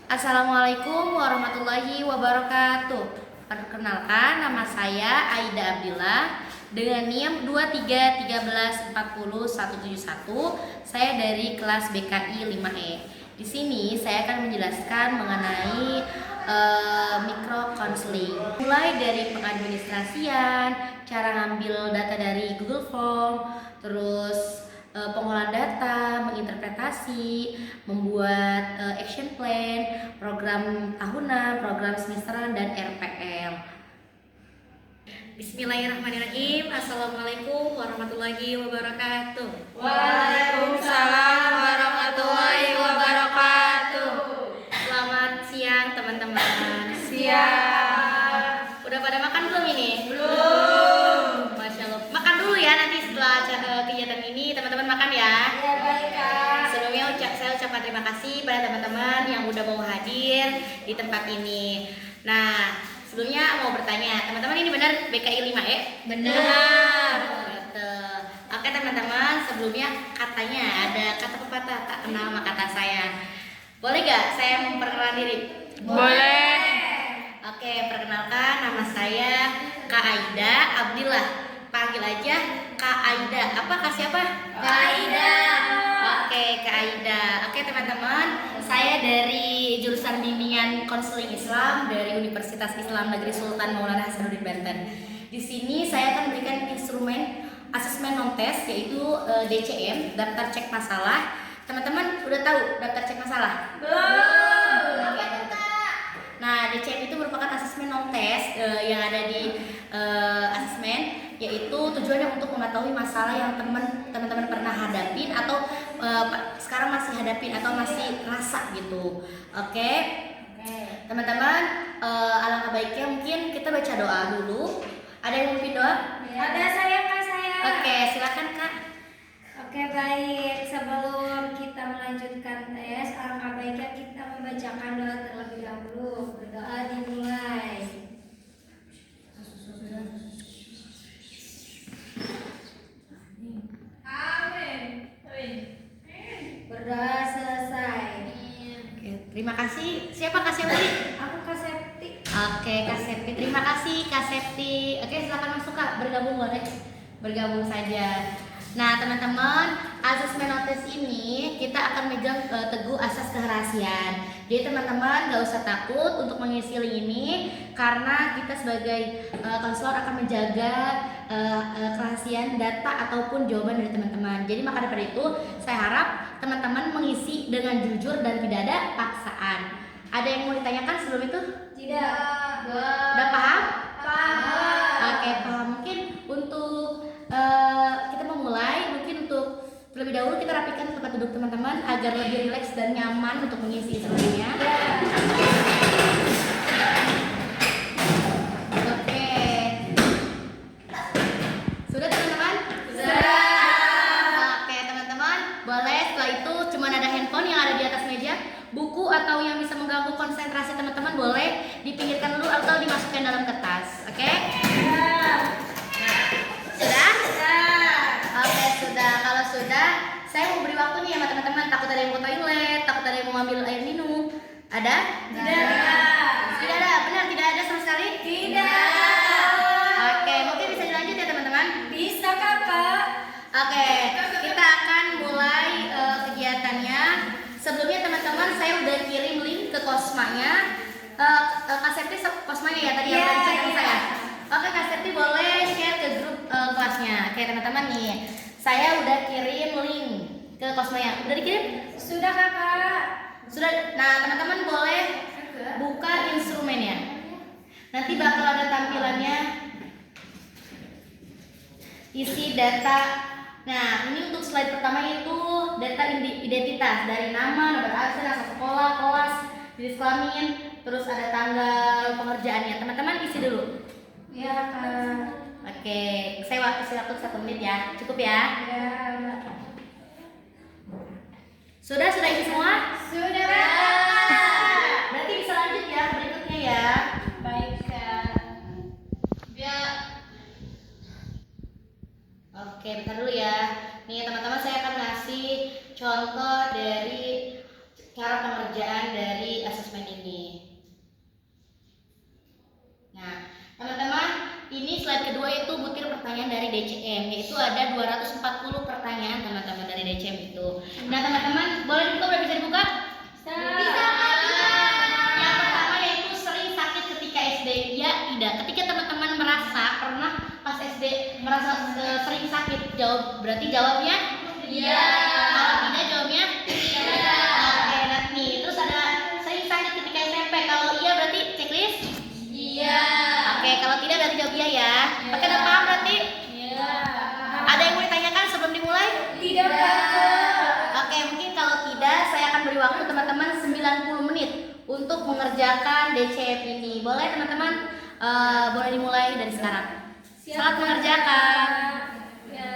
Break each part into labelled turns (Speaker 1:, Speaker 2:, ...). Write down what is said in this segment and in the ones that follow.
Speaker 1: Assalamualaikum warahmatullahi wabarakatuh. Perkenalkan, nama saya Aida Abdillah dengan NIM 2313407171. Saya dari kelas BKI 5E. Di sini saya akan menjelaskan mengenai micro counseling. Mulai dari pengadministrasian, cara ngambil data dari Google Form, terus pengolahan data, menginterpretasi, membuat action plan, program tahunan, program semesteran, dan RPL.
Speaker 2: Bismillahirrahmanirrahim. Assalamualaikum warahmatullahi wabarakatuh.
Speaker 3: Waalaikumsalam warahmatullahi wabarakatuh.
Speaker 2: Selamat siang teman-teman.
Speaker 3: Siang.
Speaker 2: Udah pada makan belum ini?
Speaker 3: Belum.
Speaker 2: Masya Allah. Makan dulu ya, nanti setelah kegiatan ini teman-teman makan ya.
Speaker 3: Ya baik Kak.
Speaker 2: Sebelumnya saya ucapkan terima kasih pada teman-teman yang udah mau hadir di tempat ini. Nah, sebelumnya mau bertanya, teman-teman ini benar BKI 5 ya?
Speaker 3: Benar.
Speaker 2: Betul. Oke teman-teman, sebelumnya katanya ada kata pepatah tak kenal maka kata sayang. Boleh gak saya memperkenalkan diri?
Speaker 3: Boleh.
Speaker 2: Oke, perkenalkan nama saya Kak Aida Abdillah. Panggil aja Kak Aida. Apa Kak siapa?
Speaker 3: Kak Aida.
Speaker 2: Oke, Kak Aida. Oke teman-teman, saya dari jurusan bimbingan konseling Islam dari Universitas Islam Negeri Sultan Maulana Hasanuddin Banten. Di sini saya akan berikan instrumen asesmen non tes yaitu DCM, daftar cek masalah. Teman-teman udah tahu daftar cek masalah?
Speaker 3: Belum.
Speaker 2: Nah, DCM itu merupakan asesmen non tes yang ada di asesmen, yaitu tujuannya untuk mengetahui masalah yang teman-teman pernah hadapin atau sekarang masih hadapin atau masih rasa gitu. Oke. Teman-teman, alangkah baiknya mungkin kita baca doa dulu. Ada yang mau doa?
Speaker 3: Ada saya Kak saya.
Speaker 2: Oke, silakan Kak.
Speaker 3: Oke baik. Sebelum kita melanjutkan tes, alangkah baiknya kita membacakan doa terlebih dahulu. Berdoa dimulai. Berdoa selesai.
Speaker 2: Oke, terima kasih. Siapa Kak Septi?
Speaker 3: Aku Kak Septi.
Speaker 2: Oke, Kak Septi. Terima kasih Kak Septi. Oke, silakan masuk Kak. Bergabung boleh? Bergabung saja. Nah, teman-teman, asesmen notes ini kita akan megang teguh asas kerahasiaan. Jadi teman-teman gak usah takut untuk mengisi link ini karena kita sebagai konselor akan menjaga kerahasiaan data ataupun jawaban dari teman-teman. Jadi maka daripada itu, saya harap teman-teman mengisi dengan jujur dan tidak ada paksaan. Ada yang mau ditanyakan sebelum itu?
Speaker 3: Tidak.
Speaker 2: Udah paham?
Speaker 3: Paham.
Speaker 2: Oke, paham. Mungkin untuk kita memulai, mungkin untuk terlebih dahulu kita rapikan tempat duduk teman-teman agar lebih rileks dan nyaman untuk mengisi instrumennya. Oke. Sudah teman-teman?
Speaker 3: Sudah.
Speaker 2: Oke teman-teman, boleh setelah itu cuman ada handphone yang ada di atas meja, buku atau yang bisa mengganggu konsentrasi teman-teman boleh dipinggirkan dulu atau dimasukkan dalam kertas. Oke? Sudah? Oke, sudah. Kalau sudah, saya mau beri waktu nih sama teman-teman. Takut ada yang mau toilet, takut ada yang mau ambil air minum. Ada? Tidak ada. Benar, tidak ada sama sekali? Oke, mungkin bisa dilanjut ya teman-teman?
Speaker 3: Bisa Kakak.
Speaker 2: Oke, kita akan mulai kegiatannya. Sebelumnya teman-teman, saya udah kirim link ke Kosmanya. Kak Septi Kosmanya ya tadi yang udah dicetak saya. Oke, Kak Septi boleh share ke grup kelasnya. Oke teman-teman nih, saya udah kirim link ke Kosmanya. Udah dikirim?
Speaker 3: Sudah Kakak.
Speaker 2: Sudah. Nah teman-teman boleh buka instrumennya. Nanti bakal ada tampilannya isi data. Nah ini untuk slide pertama itu data identitas dari nama, nomor absen, asal sekolah, kelas, jenis kelamin, terus ada tanggal pengerjaannya. Teman-teman isi dulu.
Speaker 3: Ya Kak.
Speaker 2: Oke, saya kasih waktu 1 menit ya. Cukup ya?
Speaker 3: Ya.
Speaker 2: Sudah isi semua?
Speaker 3: Sudah.
Speaker 2: Berarti bisa lanjut ya ke berikutnya ya.
Speaker 3: Baik Kak.
Speaker 2: Ya. Oke, bentar dulu ya. Nih teman-teman, saya akan ngasih contoh dari cara pengerjaan dari asesmen slide kedua itu butir pertanyaan dari DCM, yaitu ada 240 pertanyaan teman-teman dari DCM itu. Nah teman-teman, boleh dibuka, udah bisa dibuka? Bisa. Yang pertama yaitu sering sakit ketika SD. Ya tidak. Ketika teman-teman merasa pernah pas SD merasa sering sakit, berarti jawabnya iya. Kalau tidak jawabnya iya. Oke, nah nih terus ada sering sakit ketika SMP. Kalau iya berarti checklist iya. Oke, kalau tidak berarti jawab iya ya. Oke, udah paham berarti? Iya. Ada yang mau ditanyakan sebelum dimulai?
Speaker 3: Tidak, Kak.
Speaker 2: Oke, mungkin kalau tidak saya akan beri waktu teman-teman 90 menit untuk mengerjakan DCM ini. Boleh teman-teman? Boleh dimulai dari sekarang. Selamat mengerjakan.
Speaker 3: Ya.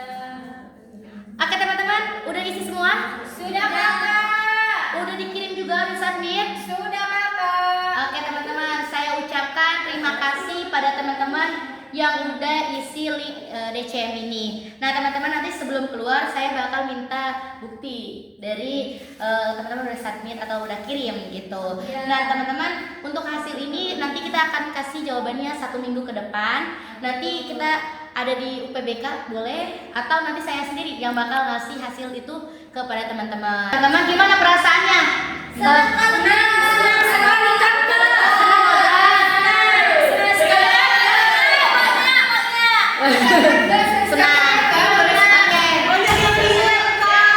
Speaker 2: Oke teman-teman, udah isi semua?
Speaker 3: Sudah, Kakak.
Speaker 2: Udah dikirim juga, udah submit?
Speaker 3: Sudah, Kakak.
Speaker 2: Oke teman-teman, saya ucapkan terima kasih pada teman-teman yang udah isi link DCM ini. Nah teman-teman, nanti sebelum keluar saya bakal minta bukti dari teman-teman udah submit atau udah kirim gitu.
Speaker 3: Ya.
Speaker 2: Nah teman-teman, untuk hasil ini nanti kita akan kasih jawabannya 1 minggu ke depan. Nanti kita ada di UPBK boleh, atau nanti saya sendiri yang bakal ngasih hasil itu kepada teman-teman. Teman-teman, gimana perasaannya?
Speaker 3: Senang sekali, Kakak.
Speaker 2: Senang.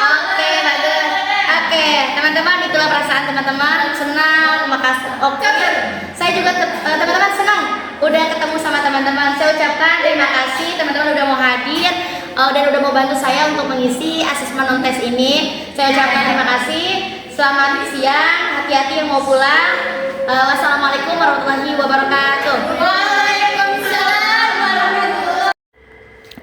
Speaker 2: Oke, bagus. Oke, teman-teman, itulah perasaan teman-teman. Senang, makasih. Oke, saya juga teman-teman senang udah ketemu sama teman-teman. Saya ucapkan terima kasih teman-teman udah mau hadir dan udah mau bantu saya untuk mengisi asesmen non tes ini. Saya ucapkan terima kasih. Selamat siang, hati-hati yang mau pulang. Wassalamualaikum warahmatullahi wabarakatuh.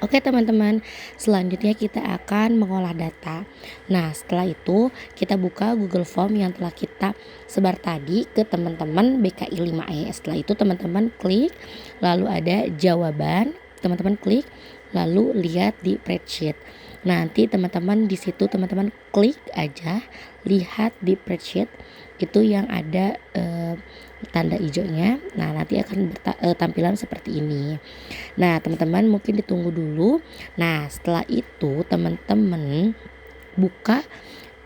Speaker 2: Oke teman-teman, selanjutnya kita akan mengolah data. Nah setelah itu kita buka Google Form yang telah kita sebar tadi ke teman-teman BKI 5E. Setelah itu teman-teman klik, lalu ada jawaban, teman-teman klik, lalu lihat di spreadsheet. Nanti teman-teman di situ teman-teman klik aja, lihat di spreadsheet itu yang ada tanda hijaunya. Nah nanti akan tampilan seperti ini. Nah teman-teman mungkin ditunggu dulu. Nah setelah itu teman-teman buka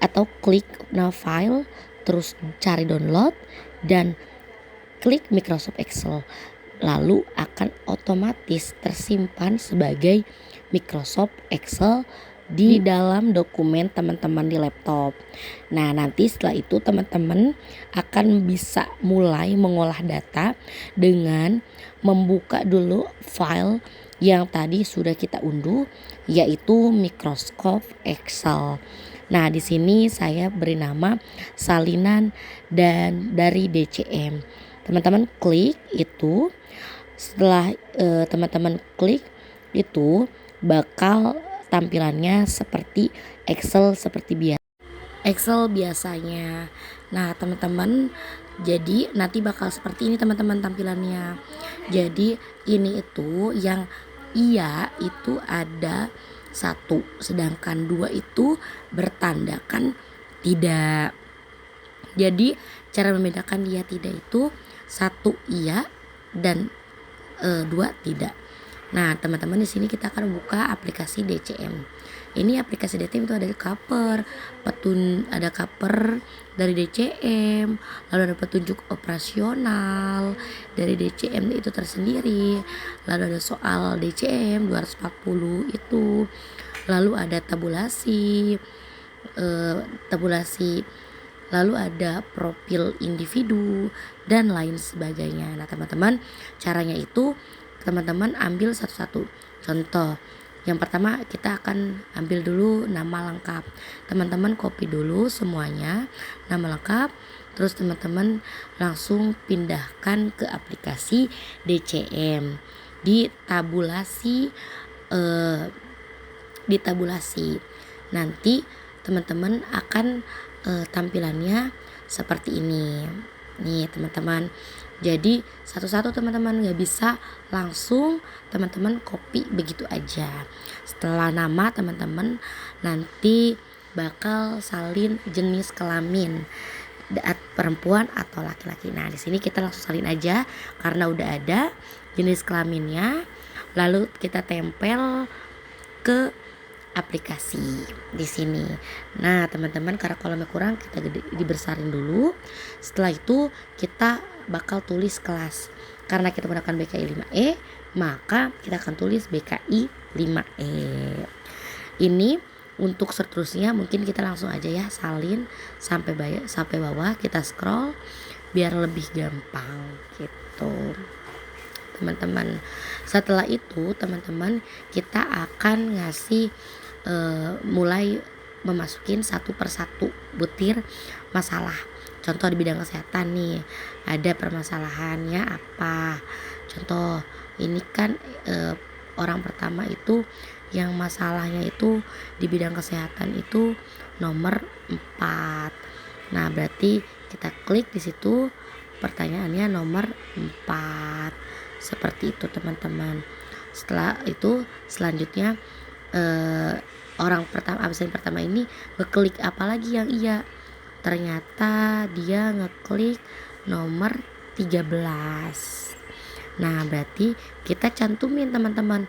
Speaker 2: atau klik now file, terus cari download dan klik Microsoft Excel, lalu akan otomatis tersimpan sebagai Microsoft Excel di dalam dokumen teman-teman di laptop. Nah nanti setelah itu teman-teman akan bisa mulai mengolah data dengan membuka dulu file yang tadi sudah kita unduh, yaitu Microsoft Excel. Nah di sini saya beri nama salinan dan dari DCM. Teman-teman klik itu, setelah teman-teman klik itu bakal tampilannya seperti Excel Excel biasanya. Nah teman-teman, jadi nanti bakal seperti ini teman-teman tampilannya. Jadi ini itu yang iya itu ada 1, sedangkan 2 itu bertandakan tidak. Jadi cara membedakan iya tidak itu 1 iya dan 2 tidak. Nah teman-teman, di sini kita akan buka aplikasi DCM. Ini aplikasi DCM itu ada cover, ada cover dari DCM, lalu ada petunjuk operasional dari DCM itu tersendiri, lalu ada soal DCM 240 itu, lalu ada tabulasi, lalu ada profil individu dan lain sebagainya. Nah teman-teman, caranya itu teman-teman ambil satu-satu. Contoh, yang pertama kita akan ambil dulu nama lengkap. Teman-teman copy dulu semuanya nama lengkap, terus teman-teman langsung pindahkan ke aplikasi DCM di tabulasi. Nanti teman-teman akan tampilannya seperti ini. Nih teman-teman, jadi satu-satu teman-teman, nggak bisa langsung teman-teman copy begitu aja. Setelah nama teman-teman nanti bakal salin jenis kelamin, perempuan atau laki-laki. Nah di sini kita langsung salin aja karena udah ada jenis kelaminnya. lalu kita tempel ke aplikasi di sini. Nah, teman-teman, karena kolomnya kurang kita dibesarin dulu. Setelah itu kita bakal tulis kelas. Karena kita menggunakan BKI 5E, maka kita akan tulis BKI 5E. Ini untuk seterusnya mungkin kita langsung aja ya salin sampai bawah, kita scroll biar lebih gampang gitu. Teman-teman, setelah itu teman-teman kita akan ngasih mulai memasukin satu persatu butir masalah. Contoh di bidang kesehatan nih, ada permasalahannya apa. Contoh ini kan orang pertama itu yang masalahnya itu di bidang kesehatan itu nomor 4. Nah, berarti kita klik di situ, pertanyaannya nomor 4. Seperti itu teman-teman. Setelah itu selanjutnya absen pertama ini ngeklik apa lagi yang iya. Ternyata dia ngeklik nomor 13. Nah, berarti kita cantumin teman-teman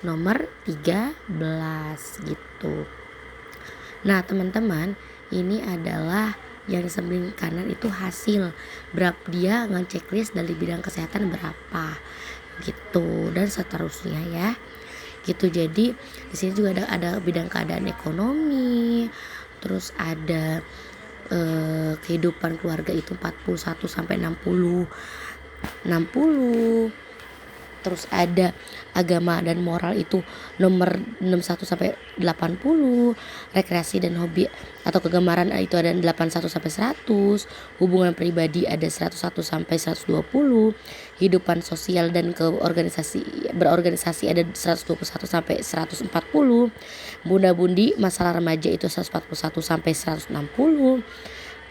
Speaker 2: nomor 13 gitu. Nah, teman-teman, ini adalah yang di samping kanan itu hasil berapa dia nge-checklist dari bidang kesehatan berapa gitu, dan seterusnya ya. Gitu. Jadi di sini juga ada bidang keadaan ekonomi, terus ada kehidupan keluarga itu 41 sampai 60. Terus ada agama dan moral itu nomor 61 sampai 80, rekreasi dan hobi atau kegemaran itu ada 81 sampai 100, hubungan pribadi ada 101 sampai 120, kehidupan sosial dan berorganisasi ada 121 sampai 140, bunda-budi masalah remaja itu 141 sampai 160,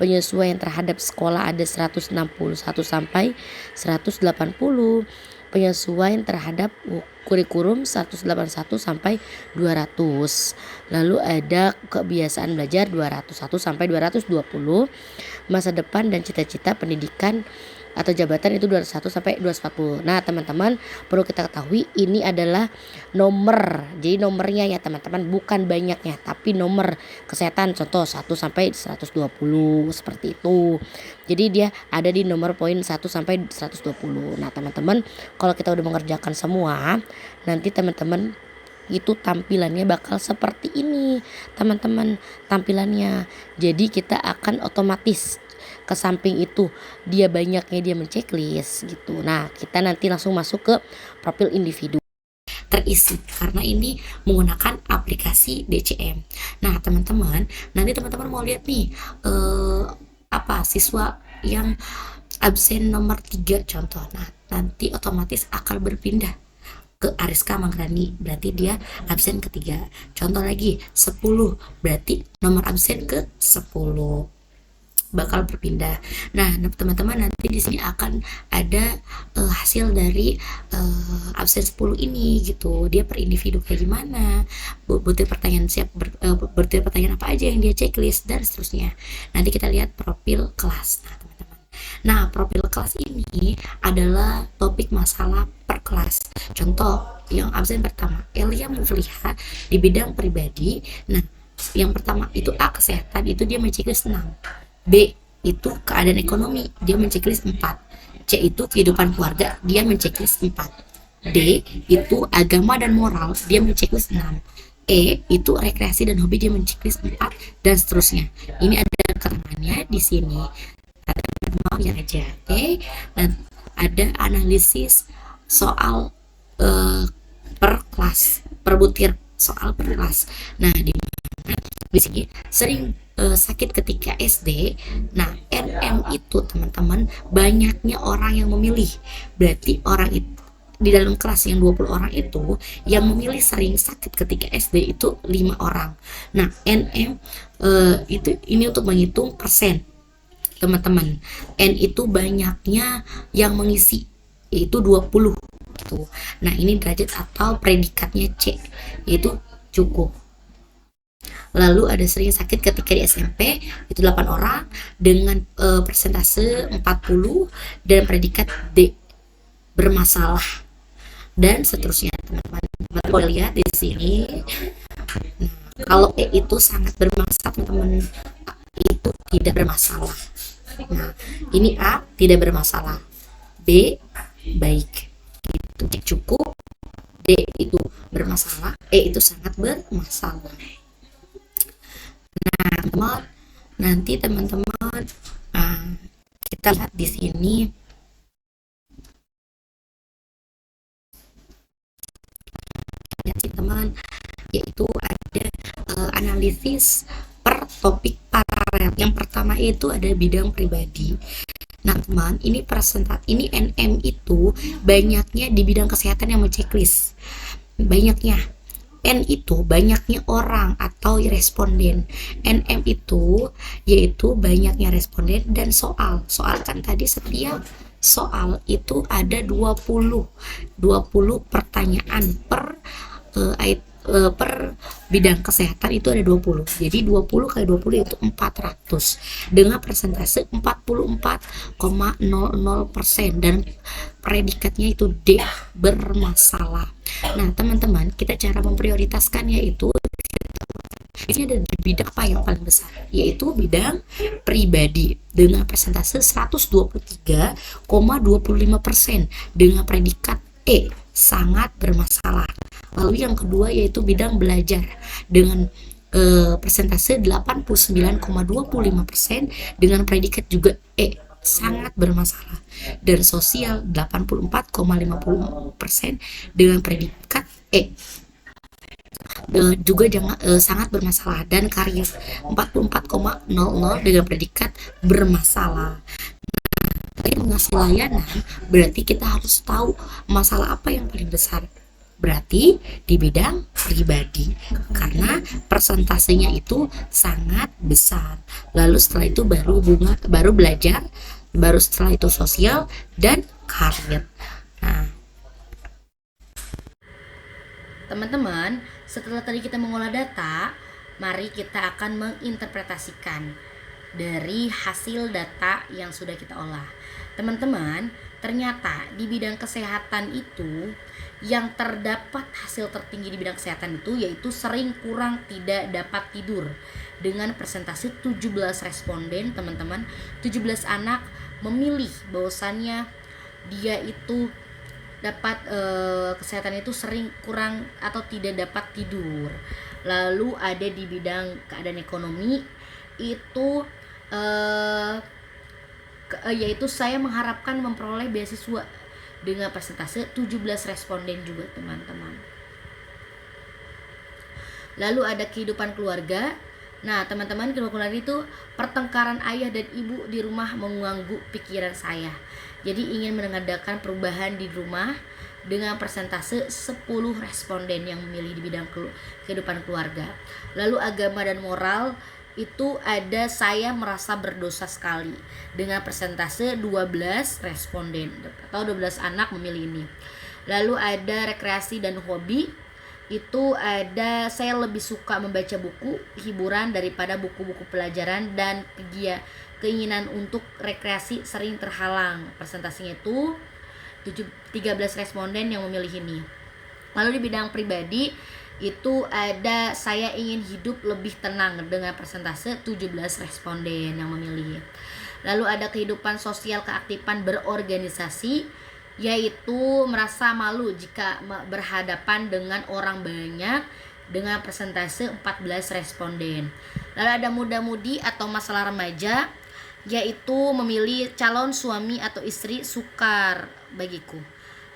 Speaker 2: penyesuaian terhadap sekolah ada 161 sampai 180, penyesuaian terhadap kurikulum 181 sampai 200. Lalu ada kebiasaan belajar 201 sampai 220, masa depan dan cita-cita pendidikan atau jabatan itu 201 sampai 240. Nah, teman-teman, perlu kita ketahui ini adalah nomor. Jadi nomornya ya teman-teman, bukan banyaknya, tapi nomor kesehatan contoh 1 sampai 120 seperti itu. Jadi dia ada di nomor poin 1 sampai 120. Nah, teman-teman, kalau kita udah mengerjakan semua, nanti teman-teman itu tampilannya bakal seperti ini, teman-teman, tampilannya. Jadi kita akan otomatis ke samping itu dia banyaknya dia menceklis gitu. Nah, kita nanti langsung masuk ke profil individu terisi karena ini menggunakan aplikasi DCM. Nah, teman-teman, nanti teman-teman mau lihat nih siswa yang absen nomor 3 contoh. Nah, nanti otomatis akan berpindah ke Ariska Manggrani, berarti dia absen ketiga. Contoh lagi 10, berarti nomor absen ke 10 bakal berpindah. Nah, teman-teman, nanti di sini akan ada hasil dari absen 10 ini gitu. Dia per individu kayak gimana, butir pertanyaan butir pertanyaan apa aja yang dia checklist dan seterusnya. Nanti kita lihat profil kelas. Nah, teman-teman. Nah, profil kelas ini adalah topik masalah per kelas. Contoh yang absen pertama, Elia Mufliha di bidang pribadi. Nah, yang pertama itu A, kesehatan, itu dia menceklis 6. B itu keadaan ekonomi, dia menceklis 4. C itu kehidupan keluarga, dia menceklis 4. D itu agama dan moral, dia menceklis 6. E itu rekreasi dan hobi, dia menceklis 4 dan seterusnya. Ini ada keterangannya di sini. Mau ya aja, oke? Dan ada analisis soal per kelas, per butir soal per kelas. Nah, di sini sering sakit ketika SD. Nah, NM itu teman-teman banyaknya orang yang memilih. Berarti orang itu di dalam kelas yang 20 orang itu yang memilih sering sakit ketika SD itu 5 orang. Nah, NM ini untuk menghitung persen. Teman-teman, N itu banyaknya yang mengisi, yaitu 20 gitu. Nah, ini derajat atau predikatnya C, yaitu cukup. Lalu ada sering sakit ketika di SMP itu 8 orang dengan persentase 40 dan predikat D, bermasalah dan seterusnya. teman-teman boleh lihat di sini. Nah, kalau E itu sangat bermasalah, teman-teman, itu tidak bermasalah. Nah, ini A tidak bermasalah, B baik, itu cukup, D itu bermasalah, E itu sangat bermasalah. Nah, teman, nanti teman-teman kita lihat di sini. Ya sih teman, yaitu ada analisis per topik paralel. Yang pertama itu ada bidang pribadi. Nah teman, ini NM itu banyaknya di bidang kesehatan yang checklist. Banyaknya N itu banyaknya orang atau responden. NM itu yaitu banyaknya responden dan soal. Soal kan tadi setiap soal itu ada 20 pertanyaan per bidang kesehatan itu ada 20. Jadi 20 kali 20 itu 400 dengan persentase 44,00% dan predikatnya itu D, bermasalah. Nah, teman-teman, kita cara memprioritaskannya itu ini ada di bidang apa yang paling besar, yaitu bidang pribadi dengan persentase 123,25% dengan predikat E, sangat bermasalah. Lalu yang kedua yaitu bidang belajar dengan persentase 89,25% dengan predikat juga E, sangat bermasalah. Dan sosial 84,50% dengan predikat E, juga sangat bermasalah. Dan karir 44,00 dengan predikat bermasalah. Mengasih layanan berarti kita harus tahu masalah apa yang paling besar, berarti di bidang pribadi karena persentasenya itu sangat besar. Lalu setelah itu baru belajar, baru setelah itu sosial dan karir. Nah,
Speaker 1: Teman-teman, setelah tadi kita mengolah data, mari kita akan menginterpretasikan dari hasil data yang sudah kita olah. Teman-teman, ternyata di bidang kesehatan itu yang terdapat hasil tertinggi di bidang kesehatan itu yaitu sering kurang tidak dapat tidur dengan persentase 17 responden. Teman-teman, 17 anak memilih bahwasannya dia itu dapat kesehatan itu sering kurang atau tidak dapat tidur. Lalu ada di bidang keadaan ekonomi itu yaitu saya mengharapkan memperoleh beasiswa dengan persentase 17 responden juga, teman-teman. Lalu ada kehidupan keluarga. Nah, teman-teman, kehidupan keluarga itu pertengkaran ayah dan ibu di rumah mengganggu pikiran saya. Jadi ingin mengadakan perubahan di rumah dengan persentase 10 responden yang memilih di bidang kehidupan keluarga. Lalu agama dan moral itu ada saya merasa berdosa sekali dengan persentase 12 responden atau 12 anak memilih ini. Lalu ada rekreasi dan hobi, itu ada saya lebih suka membaca buku hiburan daripada buku-buku pelajaran, dan keinginan untuk rekreasi sering terhalang. Persentasenya itu 13 responden yang memilih ini. Lalu di bidang pribadi itu ada saya ingin hidup lebih tenang dengan persentase 17 responden yang memilih. Lalu ada kehidupan sosial, keaktifan berorganisasi, yaitu merasa malu jika berhadapan dengan orang banyak dengan persentase 14 responden. Lalu ada muda-mudi atau masalah remaja, yaitu memilih calon suami atau istri sukar bagiku.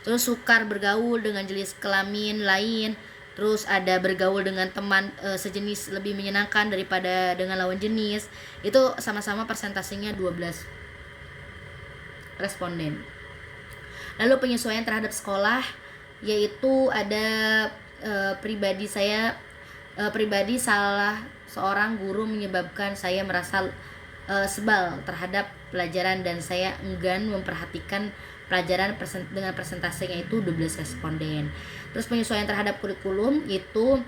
Speaker 1: Terus sukar bergaul dengan jenis kelamin lain. Terus ada bergaul dengan teman sejenis lebih menyenangkan daripada dengan lawan jenis. Itu sama-sama persentasenya 12 responden. Lalu penyesuaian terhadap sekolah, yaitu ada pribadi salah seorang guru menyebabkan saya merasa sebal terhadap pelajaran dan saya enggan memperhatikan pelajaran dengan persentasenya itu 12 responden. Terus penyesuaian terhadap kurikulum itu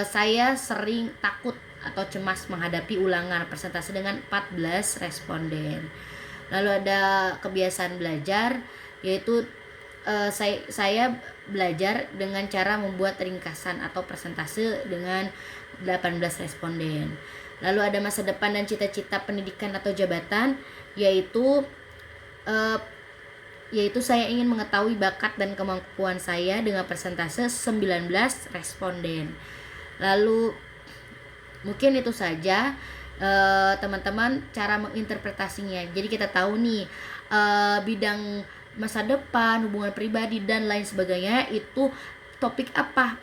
Speaker 1: saya sering takut atau cemas menghadapi ulangan, persentase dengan 14 responden. Lalu ada kebiasaan belajar, yaitu saya belajar dengan cara membuat ringkasan atau persentase dengan 18 responden. Lalu ada masa depan dan cita-cita pendidikan atau jabatan, yaitu saya ingin mengetahui bakat dan kemampuan saya dengan persentase 19 responden. Lalu mungkin itu saja teman-teman cara menginterpretasinya. Jadi kita tahu nih bidang masa depan, hubungan pribadi dan lain sebagainya itu topik apa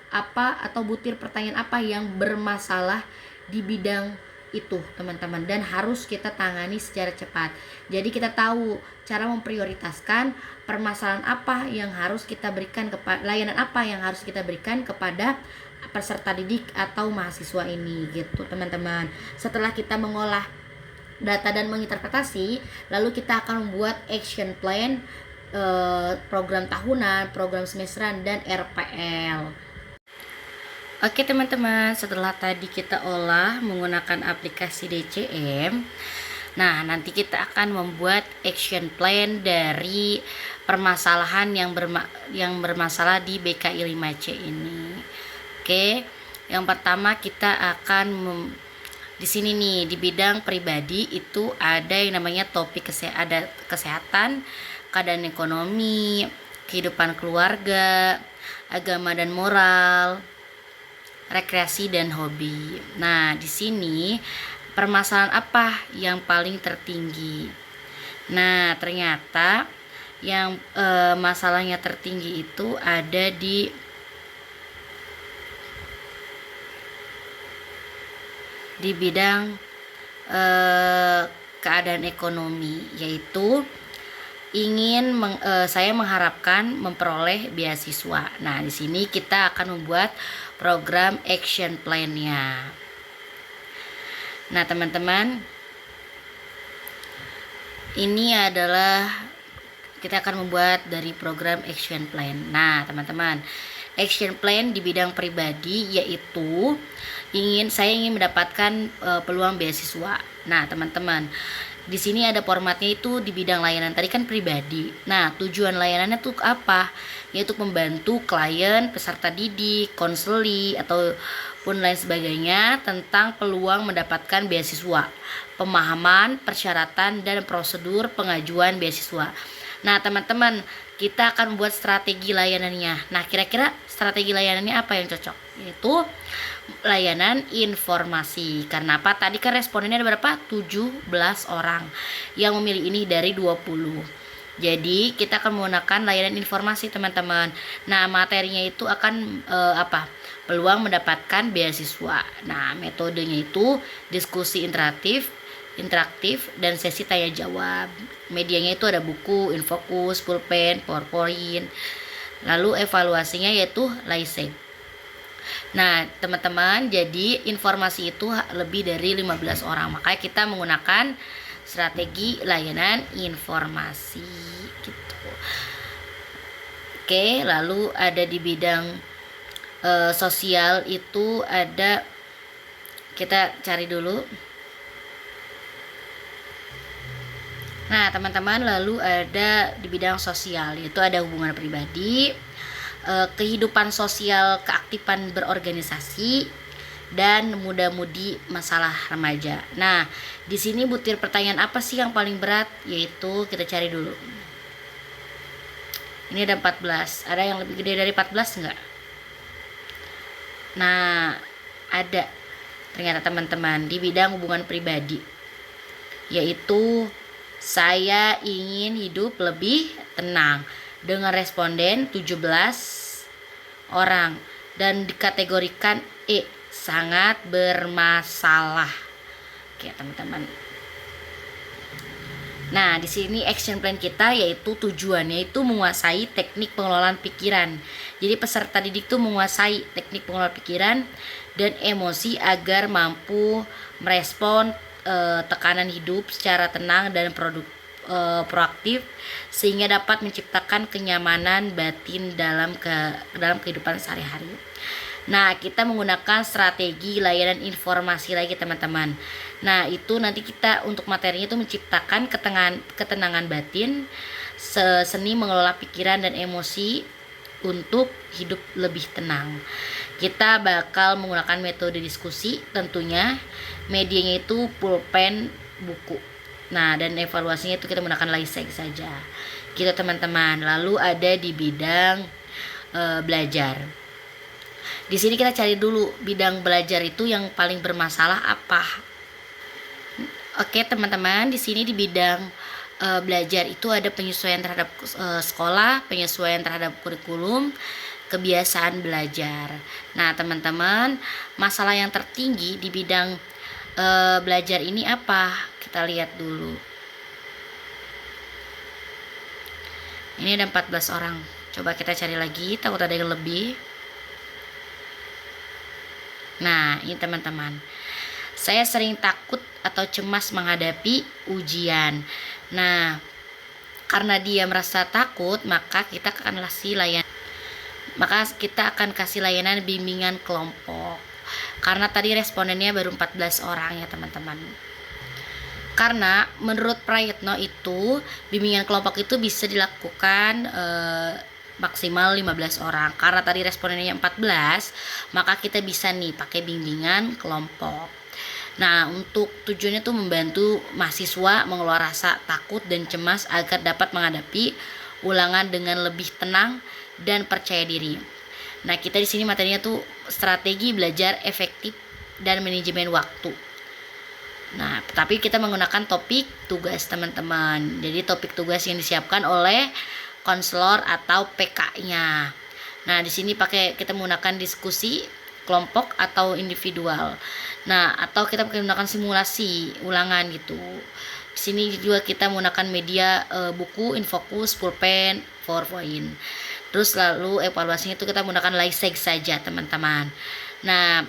Speaker 1: atau butir pertanyaan apa yang bermasalah di bidang itu teman-teman, dan harus kita tangani secara cepat. Jadi kita tahu cara memprioritaskan permasalahan apa yang harus kita berikan layanan apa yang harus kita berikan kepada peserta didik atau mahasiswa ini gitu teman-teman. Setelah kita mengolah data dan menginterpretasi, lalu kita akan membuat action plan, program tahunan, program semesteran, dan RPL. Oke teman-teman, setelah tadi kita olah menggunakan aplikasi DCM, nah nanti kita akan membuat action plan dari permasalahan yang bermasalah di BKI 5C ini. Oke, yang pertama kita akan di sini nih di bidang pribadi itu ada yang namanya topik ada kesehatan, keadaan ekonomi, kehidupan keluarga, agama dan moral, rekreasi dan hobi. Nah, di sini permasalahan apa yang paling tertinggi? Nah, ternyata yang masalahnya tertinggi itu ada di bidang keadaan ekonomi, yaitu saya mengharapkan memperoleh beasiswa. Nah, di sini kita akan membuat program action plan-nya. Nah, teman-teman, ini adalah kita akan membuat dari program action plan. Nah, teman-teman, action plan di bidang pribadi yaitu saya ingin mendapatkan peluang beasiswa. Nah, teman-teman, di sini ada formatnya itu di bidang layanan. Tadi kan pribadi. Nah, tujuan layanannya tuh apa? Yaitu membantu klien, peserta didik, konseli ataupun lain sebagainya tentang peluang mendapatkan beasiswa, pemahaman, persyaratan dan prosedur pengajuan beasiswa. Nah, teman-teman, kita akan membuat strategi layanannya. Nah, kira-kira strategi layanannya apa yang cocok? Yaitu layanan informasi. Karena apa? Tadi kan respondennya ada berapa? 17 orang yang memilih ini dari 20. Jadi kita akan menggunakan layanan informasi teman-teman. Nah, materinya itu akan peluang mendapatkan beasiswa. Nah, metodenya itu diskusi interaktif dan sesi tanya jawab. Medianya itu ada buku, infokus, pulpen, PowerPoint. Lalu evaluasinya yaitu Laisek. Nah, teman-teman, jadi informasi itu lebih dari 15 orang. Makanya kita menggunakan strategi layanan informasi gitu. Oke, lalu ada di bidang sosial itu ada, kita cari dulu. Nah, teman-teman, lalu ada di bidang sosial yaitu ada hubungan pribadi, kehidupan sosial, keaktifan berorganisasi, dan muda-mudi masalah remaja. Nah, di sini butir pertanyaan apa sih yang paling berat? Yaitu kita cari dulu. Ini ada 14. Ada yang lebih gede dari 14 enggak? Nah, ada ternyata teman-teman di bidang hubungan pribadi, yaitu saya ingin hidup lebih tenang, dengan responden 17 orang dan dikategorikan sangat bermasalah. Oke, teman-teman. Nah, di sini action plan kita yaitu tujuannya itu menguasai teknik pengelolaan pikiran. Jadi peserta didik itu menguasai teknik pengelolaan pikiran dan emosi agar mampu merespon tekanan hidup secara tenang dan proaktif, sehingga dapat menciptakan kenyamanan batin dalam kehidupan sehari-hari. Nah, kita menggunakan strategi layanan informasi lagi teman-teman. Nah, itu nanti kita untuk materinya itu menciptakan ketenangan batin, seni mengelola pikiran dan emosi untuk hidup lebih tenang. Kita bakal menggunakan metode diskusi tentunya. Medianya itu pulpen, buku. Nah, dan evaluasinya itu kita menggunakan LAISEG saja. Gitu teman-teman. Lalu ada di bidang belajar. Di sini kita cari dulu bidang belajar itu yang paling bermasalah apa. Oke teman-teman, di sini di bidang belajar itu ada penyesuaian terhadap sekolah, penyesuaian terhadap kurikulum, kebiasaan belajar. Nah teman-teman, masalah yang tertinggi di bidang belajar ini apa? Kita lihat dulu. Ini ada 14 orang. Coba kita cari lagi, takut ada yang lebih. Nah, ini teman-teman. Saya sering takut atau cemas menghadapi ujian. Nah, karena dia merasa takut, maka kita akan kasih layanan bimbingan kelompok. Karena tadi respondennya baru 14 orang ya, teman-teman. Karena menurut Prayitno itu bimbingan kelompok itu bisa dilakukan maksimal 15 orang. Karena tadi respondennya 14, maka kita bisa nih pakai bimbingan kelompok. Nah, untuk tujuannya tuh membantu mahasiswa mengelola rasa takut dan cemas agar dapat menghadapi ulangan dengan lebih tenang dan percaya diri. Nah, kita di sini materinya tuh strategi belajar efektif dan manajemen waktu. Nah, tapi kita menggunakan topik tugas teman-teman. Jadi topik tugas yang disiapkan oleh konselor atau PK-nya. Nah, di sini kita menggunakan diskusi kelompok atau individual. Nah, atau kita menggunakan simulasi ulangan gitu. Di sini juga kita menggunakan media buku, infocus, pulpen, PowerPoint. Terus lalu evaluasinya itu kita menggunakan LAISEG saja, teman-teman. Nah,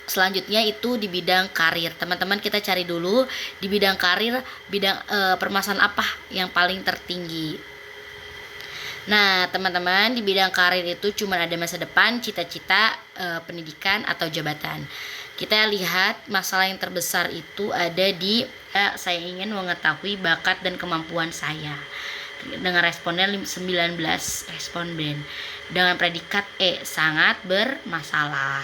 Speaker 1: selanjutnya itu di bidang karir. Teman-teman kita cari dulu di bidang karir, permasalahan apa yang paling tertinggi. Nah, teman-teman, di bidang karir itu cuma ada masa depan, cita-cita, pendidikan atau jabatan. Kita lihat masalah yang terbesar itu ada di saya ingin mengetahui bakat dan kemampuan saya. Dengan responden 19 responden. Dengan predikat sangat bermasalah.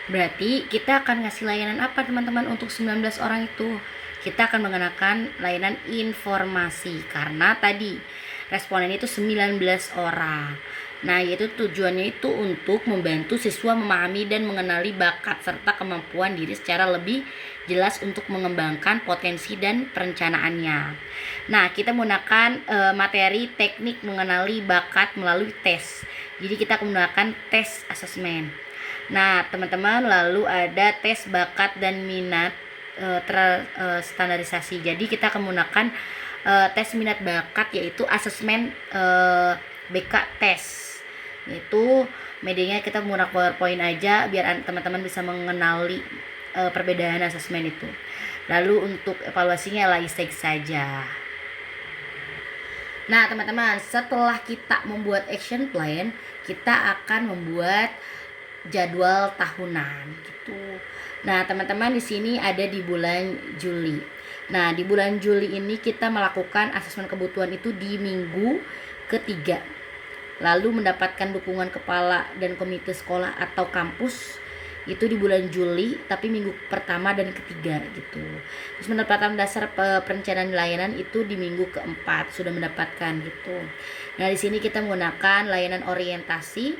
Speaker 1: Berarti kita akan ngasih layanan apa teman-teman untuk 19 orang itu? Kita akan mengenakan layanan informasi karena tadi responden itu 19 orang. Nah, yaitu tujuannya itu untuk membantu siswa memahami dan mengenali bakat serta kemampuan diri secara lebih jelas untuk mengembangkan potensi dan perencanaannya. Nah, kita menggunakan materi teknik mengenali bakat melalui tes. Jadi kita menggunakan tes asesmen. Nah, teman-teman, lalu ada tes bakat dan minat standarisasi. Jadi kita akan menggunakan tes minat bakat yaitu asesmen BK tes. Itu medianya kita menggunakan PowerPoint aja biar teman-teman bisa mengenali perbedaan asesmen itu. Lalu untuk evaluasinya LAISEG saja. Nah, teman-teman, setelah kita membuat action plan, kita akan membuat jadwal tahunan gitu. Nah, teman-teman, di sini ada di bulan Juli. Nah, di bulan Juli ini kita melakukan asesmen kebutuhan itu di minggu ketiga. Lalu mendapatkan dukungan kepala dan komite sekolah atau kampus itu di bulan Juli, tapi minggu pertama dan ketiga gitu. Terus mendapatkan dasar perencanaan layanan itu di minggu keempat sudah mendapatkan gitu. Nah, di sini kita menggunakan layanan orientasi,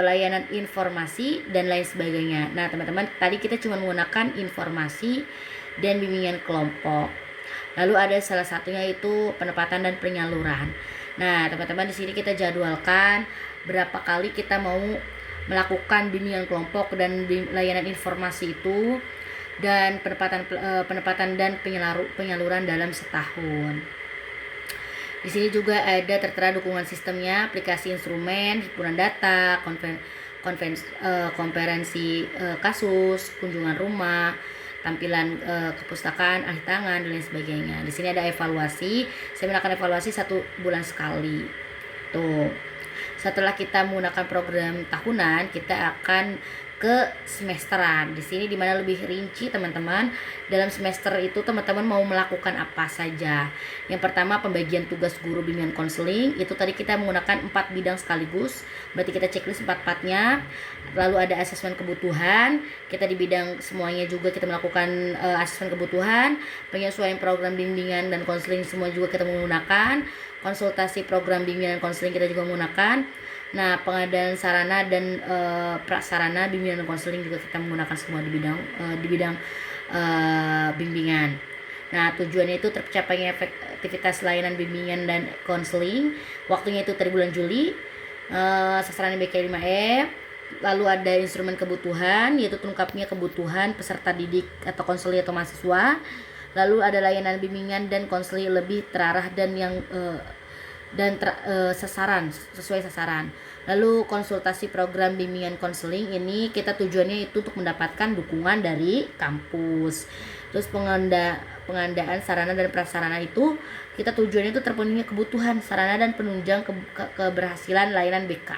Speaker 1: layanan informasi dan lain sebagainya. Nah, teman-teman, tadi kita cuma menggunakan informasi dan bimbingan kelompok. Lalu ada salah satunya itu penempatan dan penyaluran. Nah, teman-teman, di sini kita jadwalkan berapa kali kita mau melakukan bimbingan kelompok dan layanan informasi itu dan penempatan dan penyaluran dalam setahun. Di sini juga ada tertera dukungan sistemnya, aplikasi instrumen, himpunan data, konferensi kasus, kunjungan rumah, tampilan kepustakaan, ahli tangan, dan lain sebagainya. Di sini ada evaluasi. Saya melakukan evaluasi 1 bulan sekali. Tuh. Setelah kita menggunakan program tahunan, kita akan ke semesteran. Di sini dimana lebih rinci teman-teman. Dalam semester itu teman-teman mau melakukan apa saja. Yang pertama, pembagian tugas guru bimbingan konseling. Itu tadi kita menggunakan 4 bidang sekaligus. Berarti kita checklist 4-4-nya. Lalu ada asesmen kebutuhan. Kita di bidang semuanya juga kita melakukan asesmen kebutuhan. Penyesuaian program bimbingan dan konseling semua juga kita menggunakan. Konsultasi program bimbingan dan konseling kita juga menggunakan. Nah, pengadaan sarana dan prasarana bimbingan dan konseling juga kita menggunakan semua di bidang bimbingan. Nah, tujuannya itu tercapainya efektivitas layanan bimbingan dan konseling. Waktunya itu dari bulan Juli. Sasaran BK 5E. Lalu ada instrumen kebutuhan, yaitu terungkapnya kebutuhan peserta didik atau konseling atau mahasiswa. Lalu ada layanan bimbingan dan konseling lebih terarah dan yang sasaran, sesuai sasaran. Lalu konsultasi program bimbingan konseling ini kita tujuannya itu untuk mendapatkan dukungan dari kampus. Terus pengandaan sarana dan prasarana itu kita tujuannya itu terpenuhinya kebutuhan sarana dan penunjang keberhasilan layanan BK.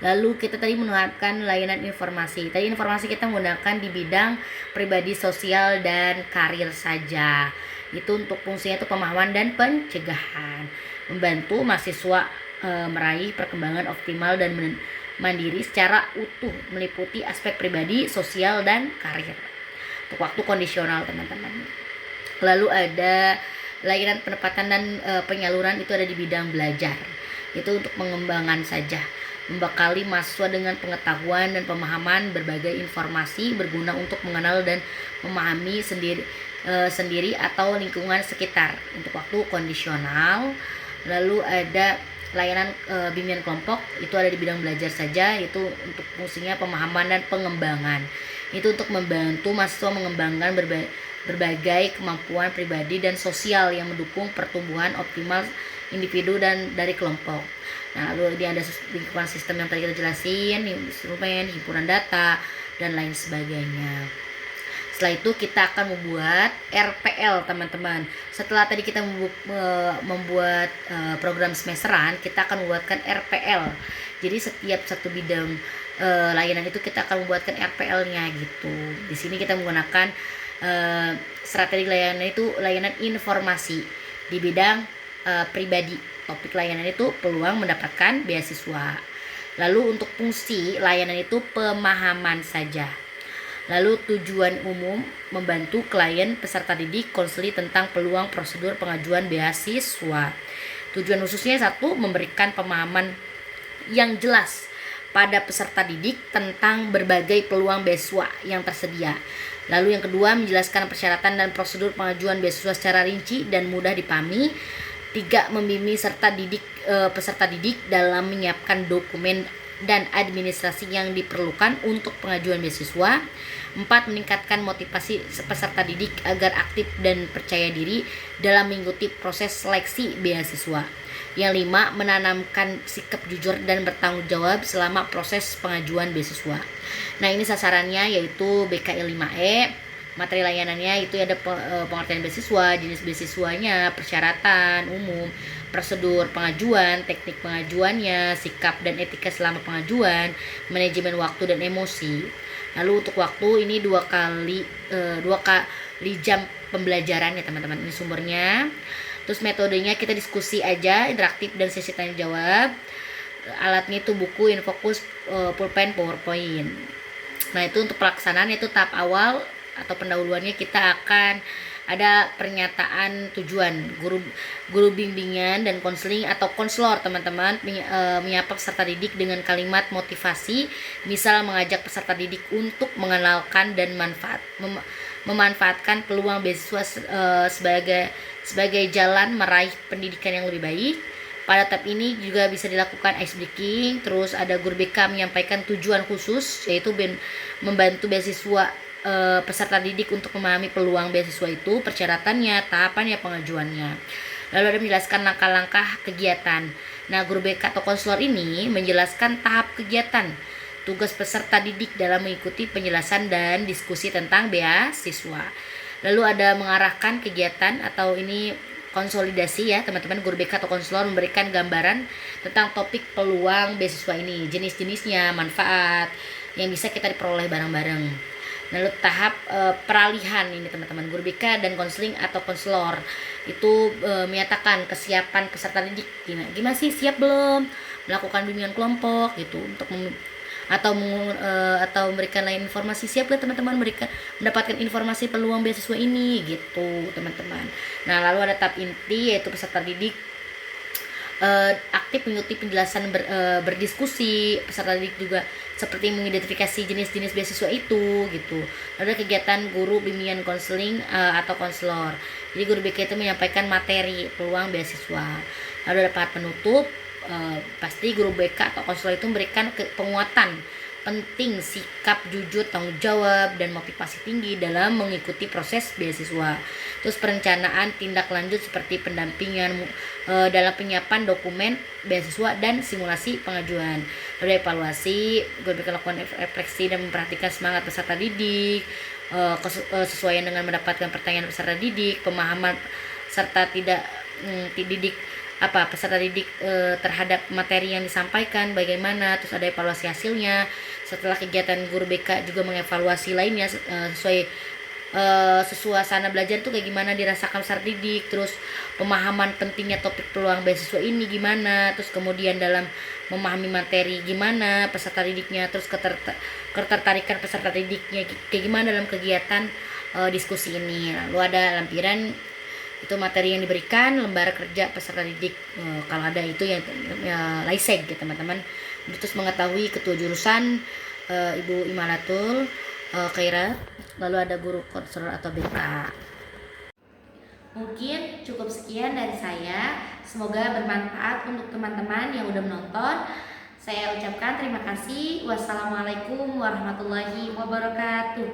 Speaker 1: Lalu kita tadi menerapkan layanan informasi. Tadi informasi kita menggunakan di bidang pribadi, sosial, dan karir saja. Itu untuk fungsinya itu pemahaman dan pencegahan. Membantu mahasiswa meraih perkembangan optimal dan mandiri secara utuh, meliputi aspek pribadi, sosial, dan karir. Untuk waktu kondisional teman-teman. Lalu ada layanan penempatan dan penyaluran itu ada di bidang belajar. Itu untuk pengembangan saja. Membekali mahasiswa dengan pengetahuan dan pemahaman berbagai informasi berguna untuk mengenal dan memahami sendiri atau lingkungan sekitar untuk waktu kondisional. Lalu ada layanan bimbingan kelompok itu ada di bidang belajar saja, itu untuk fungsinya pemahaman dan pengembangan. Itu untuk membantu mahasiswa mengembangkan berbagai kemampuan pribadi dan sosial yang mendukung pertumbuhan optimal individu dan dari kelompok. Nah, lalu ini ada lingkungan sistem yang tadi kita jelasin, instrumen, himpunan data, dan lain sebagainya. Setelah itu kita akan membuat RPL teman-teman. Setelah tadi kita membuat program semesteran, kita akan membuatkan RPL. Jadi setiap satu bidang layanan itu kita akan membuatkan RPL-nya gitu. Di sini kita menggunakan strategi layanan itu layanan informasi di bidang pribadi. Topik layanan itu peluang mendapatkan beasiswa. Lalu untuk fungsi layanan itu pemahaman saja. Lalu tujuan umum membantu klien peserta didik konseling tentang peluang prosedur pengajuan beasiswa. Tujuan khususnya satu, memberikan pemahaman yang jelas pada peserta didik tentang berbagai peluang beasiswa yang tersedia. Lalu yang kedua, menjelaskan persyaratan dan prosedur pengajuan beasiswa secara rinci dan mudah dipahami. 3. Membimbing peserta didik dalam menyiapkan dokumen dan administrasi yang diperlukan untuk pengajuan beasiswa. 4. Meningkatkan motivasi peserta didik agar aktif dan percaya diri dalam mengikuti proses seleksi beasiswa. Yang 5. Menanamkan sikap jujur dan bertanggung jawab selama proses pengajuan beasiswa. Nah, ini sasarannya yaitu BKI 5E. Materi layanannya itu ada pengertian beasiswa, jenis beasiswanya, persyaratan umum, prosedur pengajuan, teknik pengajuannya, sikap dan etika selama pengajuan, manajemen waktu dan emosi. Lalu untuk waktu ini 2 kali jam pembelajaran ya teman-teman. Ini sumbernya. Terus metodenya kita diskusi aja, interaktif dan sesi tanya jawab. Alatnya itu buku, Infocus, pulpen, PowerPoint. Nah, itu untuk pelaksanaan itu tahap awal atau pendahuluannya kita akan ada pernyataan tujuan guru bimbingan dan konseling atau konselor teman-teman menyapa peserta didik dengan kalimat motivasi, misal mengajak peserta didik untuk mengenalkan dan memanfaatkan peluang beasiswa sebagai jalan meraih pendidikan yang lebih baik. Pada tahap ini juga bisa dilakukan ice breaking. Terus ada guru BK menyampaikan tujuan khusus, yaitu membantu beasiswa peserta didik untuk memahami peluang beasiswa itu, persyaratannya, tahapannya, pengajuannya. Lalu ada menjelaskan langkah-langkah kegiatan. Nah, guru BK atau konselor ini menjelaskan tahap kegiatan tugas peserta didik dalam mengikuti penjelasan dan diskusi tentang beasiswa. Lalu ada mengarahkan kegiatan atau ini konsolidasi ya teman-teman. Guru BK atau konselor memberikan gambaran tentang topik peluang beasiswa ini, jenis-jenisnya, manfaat yang bisa kita diperoleh bareng-bareng. Lalu tahap peralihan ini teman-teman, guru BK dan konseling atau konselor itu menyatakan kesiapan peserta didik. Gimana sih, siap belum melakukan bimbingan kelompok gitu untuk atau memberikan lain informasi, siap gak teman-teman mendapatkan informasi peluang beasiswa ini gitu teman-teman. Nah lalu ada tahap inti yaitu peserta didik aktif mengikuti penjelasan, berdiskusi. Peserta didik juga seperti mengidentifikasi jenis-jenis beasiswa itu gitu. Lalu ada kegiatan guru bimbingan konseling atau konselor. Jadi guru BK itu menyampaikan materi peluang beasiswa. Lalu ada tahap penutup. Pasti guru BK atau konselor itu memberikan penguatan penting sikap jujur, tanggung jawab, dan motivasi tinggi dalam mengikuti proses beasiswa. Terus perencanaan tindak lanjut seperti pendampingan dalam penyiapan dokumen beasiswa dan simulasi pengajuan. Lalu evaluasi, guru BK lakukan refleksi dan memperhatikan semangat peserta didik, kesesuaian dengan mendapatkan pertanyaan peserta didik, pemahaman serta peserta didik terhadap materi yang disampaikan bagaimana, terus ada evaluasi hasilnya. Setelah kegiatan guru BK juga mengevaluasi lainnya sesuai suasana belajar tuh kayak gimana dirasakan peserta didik, terus pemahaman pentingnya topik peluang beasiswa ini gimana, terus kemudian dalam memahami materi gimana peserta didiknya, terus ketertarikan peserta didiknya kayak gimana dalam kegiatan diskusi ini. Lalu ada lampiran, itu materi yang diberikan, lembar kerja peserta didik kalau ada itu yang laiseg ya teman-teman. Terus mengetahui ketua jurusan Ibu Imalatul Khaira, lalu ada guru konselor atau BK.
Speaker 2: Mungkin cukup sekian dari saya, semoga bermanfaat untuk teman-teman yang udah menonton. Saya ucapkan terima kasih. Wassalamualaikum warahmatullahi wabarakatuh.